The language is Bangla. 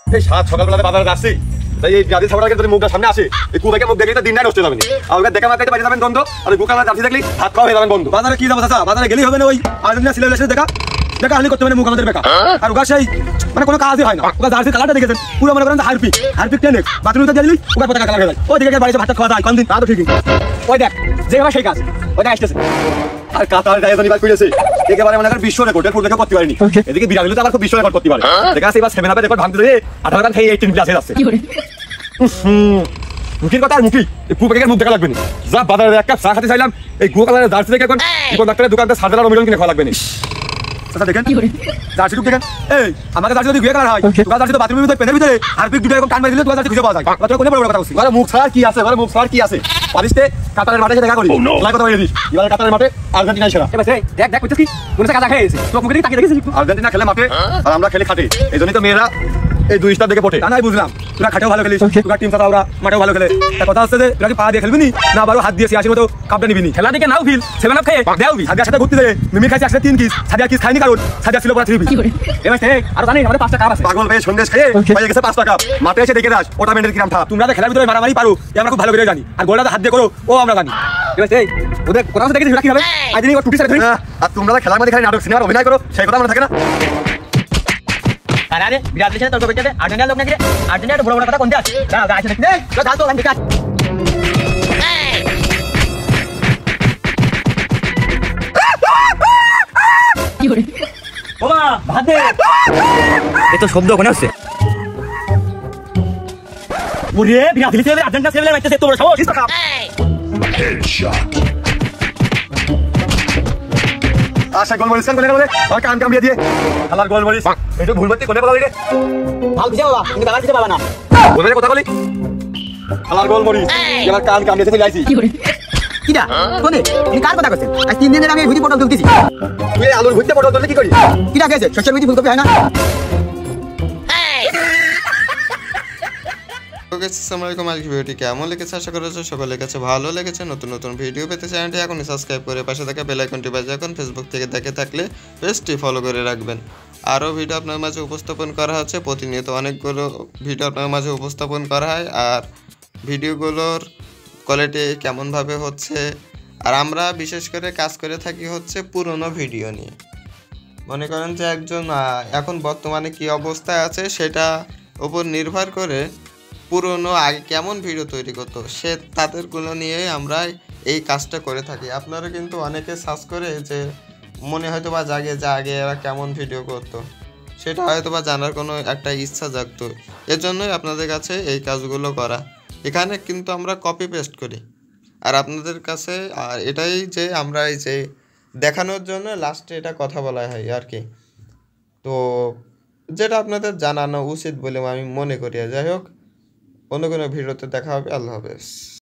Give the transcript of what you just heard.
এই সাত সকালবেলাতে বাজারে যাচ্ছি, তাই এই ব্রাজিল ছাগলটাকে যদি মুখটা সামনে আসে, এই কুবাইকে মুখ দেখলে তো দিনটাই নষ্ট হয়ে যাবে। আর ওকে দেখা মাত্রই বাড়ি যাবেন বন্ধ, আর ওই বুকালা যাচ্ছি দেখলি হাত খাওয়া হয়ে যাবেন বন্ধ। বাজারে কি যাবো চাচা? বাজারে গেলেই হবে না, ওই আর্জেন্টিনা সিলেবাসে দেখা দেখা হানি করতে হবে মুখ আমাদের বেকা। আর ওগা সেই মানে কোনো কাজই হয় না। ওগা জার্সি কালারটা দেখেছেন পুরো মনে করেন হারপিক টেনে বাথরুমে দিয়ে দিলি ওগা পতাকা কালার হয়ে যায়। ওই দিকে বাড়িতে ভাত খাওয়া যায় কোন দিন তা তো ঠিকই। ওই দেখ যে ভাই সেই কাজ ওইটা আসতেছে। আর কাতার জায়গানি বাই করেছে একেবারে মনে করেন বিশ্ব রেকর্ডের ফুল রেকর্ড করতে পারেনি। এদিকে বিড়ালিতে আবার খুব বিশ্ব রেকর্ড করতে পারে। দেখা যাচ্ছে এবার 7 আপের রেকর্ড ভাঙতে দিয়ে 18 রান খেয়ে 18 প্লাসে যাচ্ছে। মুখির কথা আর মুখি কুবাইকের মুখ দেখা লাগবে না। যা বাজারে এক কাপ চা খেতে চাইলাম, এই গো কালারের জার্সি দেখে এখন ইকো ডাক্তারের দোকানতে সার্জার মিলন কিনে খাওয়া লাগবে না। চাচা দেখেন জার্সি টুক দেখেন, এই আমাকে জার্সি যদি গুয়ে কালার হয় তোর জার্সি তো বাথরুমের ভিতরে পেনের ভিতরে হারপিক দুটো এরকম টান মারি দিলে তোর জার্সি খুঁজে পাওয়া যায়। তোর কোনে বড় কথা বলছিস? আরে মুখ ছাড়া কি আছে, আরে মুখ ছাড়া কি আছে? পারিসতে কাতারের মাঠে দেখা করি লাই কথা বলে দিস। এবারে কাতারের মাঠে আর্জেন্টিনা সেরা। এবার দেখ দেখ কইছিস কি কোন কাজা খেয়েছে তোর মুখে দিকে তাকিয়ে দেখেছিস? আর্জেন্টিনা খেলে মাঠে আর আমরা খেলে খাটে, এইজন্যই তো মেয়েরা এই দুই স্টার দেখে পড়ে। তা নাই বুঝলাম, তোরা খাটেও ভালো খেলিস, তোরা টিম সাথে ওরা মাঠেও ভালো খেলে। তা কথা হচ্ছে যে তোরা কি পা দিয়ে খেলবি নি না বারো হাত দিয়ে আসির মতো কাপটা নিবি নি? খেলা দিকে নাও ফিল 7 আপ খেয়ে দেওবি। সাদিয়ার সাথে ঘুরতে যায় মিমি খাইছে আসলে 3 কিস, সাদিয়া কিস খাইনি কারণ সাদিয়া ছিল পুরো 3 পিস। এবার আর জানিস আমাদের 5টা কাপ আছে। পাগল ভাই সন্দেশ খেয়ে হয়ে গেছে 5 টাকা। মাঠে এসে দেখে যাস ওটা মেন্ডের কিরাম ঠা। তোমরা খেলার ভিতরে মারামারি পারো আমরা খুব ভালো করে জানি, আর গোলটা হাত দিয়ে করো ও আমরা জানি। এবার ওদের কোথাও দেখেছিস কি হবে আজ দিন টুটি সাথে আর তোমরা খেলার মধ্যে খালি নাটক সিনেমার অভিনয় করো, সেই কথা মনে থাকে না? আরে বিরাট দেশে তর্ক করতে আর্জেন্টিনা লোক নাকি রে? আর্জেন্টিনা বড় বড় কথা কোনতে আছে? দাঁড়াও গাছ দেখি এই তো দাঁড়াও তো আমি কাজ কি করে বাবা ভাত দে। এ তো শব্দ কোনে হচ্ছে? ওরে বিরাট দেশে আর্জেন্টিনা সেভেলে মারতেছে তোর সাহস ইস টাকা Headshot. আশা গোল মরিস কোনে বলে আর কাম কাম দিয়ে খেলার গোল মরিস এটা ভুল করতে কোনে বলা রে? ভালো দিছে বাবা কিন্তু বাবার দিছে বাবা না বলে কথা বলি খেলার গোল মরিস এবার কাম কাম দিয়ে লাইছি। কিডা কোনে তুমি কার কথা কইছেন? আজ 3 দিনের আমি ভুজি পটল তুলতেছি। তুই আলুর ভুইতে পটল তুললে কি করি? কিডা গেছে সোশ্যাল মিডিয়া ফুলকপি হয় না? আসসালামাইকুম। আজকে ভিডিওটি কেমন লেগেছে আশা করেছো সকলের কাছে ভালো লেগেছে। নতুন নতুন ভিডিও পেতে চ্যানেলটি এখনই সাবস্ক্রাইব করে পাশে থাকা বেল আইকনটি বাজিয়ে রাখুন। ফেসবুক থেকে দেখে থাকলে পেজটি ফলো করে রাখবেন। আরও ভিডিও আপনার মাঝে উপস্থাপন করা হচ্ছে, প্রতিনিয়ত অনেকগুলো ভিডিও আপনার মাঝে উপস্থাপন করা হয়। আর ভিডিওগুলোর কোয়ালিটি কেমনভাবে হচ্ছে, আর আমরা বিশেষ করে কাজ করে থাকি হচ্ছে পুরনো ভিডিও নিয়ে। মনে করেন যে একজন এখন বর্তমানে কী অবস্থায় আছে সেটা উপর নির্ভর করে পুরনো আগে কেমন ভিডিও তৈরি করতো সে তাদেরগুলো নিয়ে আমরা এই কাজটা করে থাকি। আপনারা কিন্তু অনেকে সার্চ করে যে মনে হয়তো বা জাগে যে আগে এরা কেমন ভিডিও করতো, সেটা হয়তো বা জানার কোনো একটা ইচ্ছা জাগতো। এজন্যই আপনাদের কাছে এই কাজগুলো করা। এখানে কিন্তু আমরা কপি পেস্ট করি আর আপনাদের কাছে আর এটাই যে আমরা এই যে দেখানোর জন্য লাস্টে এটা কথা বলা হয় আর কি। তো যেটা আপনাদের জানানো উচিত বলে আমি মনে করি। যাই হোক, অন্য কোনো ভিডিওতে দেখা হবে। আল্লাহ হাফেজ।